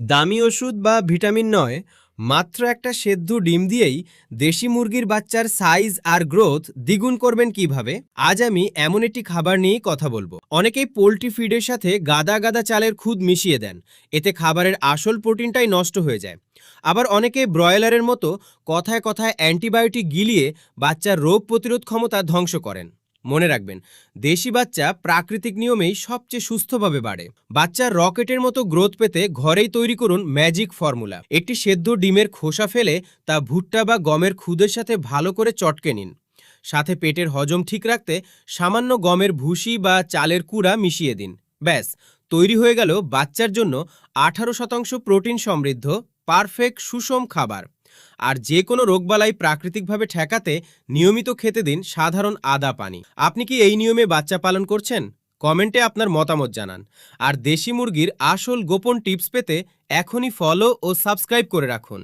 দামি ওষুধ বা ভিটামিন নয়, মাত্র একটা সেদ্ধ ডিম দিয়েই দেশি মুরগির বাচ্চার সাইজ আর গ্রোথ দ্বিগুণ করবেন কিভাবে? আজ আমি এমন একটি খাবার নিয়েই কথা বলবো। অনেকেই পোলট্রি ফিডের সাথে গাদা গাদা চালের খুদ মিশিয়ে দেন, এতে খাবারের আসল প্রোটিনটাই নষ্ট হয়ে যায়। আবার অনেকে ব্রয়লারের মতো কথায় কথায় অ্যান্টিবায়োটিক গিলিয়ে বাচ্চার রোগ প্রতিরোধ ক্ষমতা ধ্বংস করেন। মনে রাখবেন, দেশি বাচ্চা প্রাকৃতিক নিয়মেই সবচেয়ে সুস্থভাবে বাড়ে। বাচ্চার রকেটের মতো গ্রোথ পেতে ঘরেই তৈরি করুন ম্যাজিক ফর্মুলা। একটি সেদ্ধ ডিমের খোসা ফেলে তা ভুট্টা বা গমের খুদের সাথে ভালো করে চটকে নিন। সাথে পেটের হজম ঠিক রাখতে সামান্য গমের ভুসি বা চালের কুড়া মিশিয়ে দিন। ব্যাস, তৈরি হয়ে গেল বাচ্চার জন্য 18% প্রোটিন সমৃদ্ধ পারফেক্ট সুষম খাবার। আর যে কোনো রোগবালাই প্রাকৃতিকভাবে ঠেকাতে নিয়মিত খেতে দিন সাধারণ আদা পানি। আপনি কি এই নিয়মে বাচ্চা পালন করছেন? কমেন্টে আপনার মতামত জানান। আর দেশি মুরগির আসল গোপন টিপস পেতে এখনই ফলো ও সাবস্ক্রাইব করে রাখুন।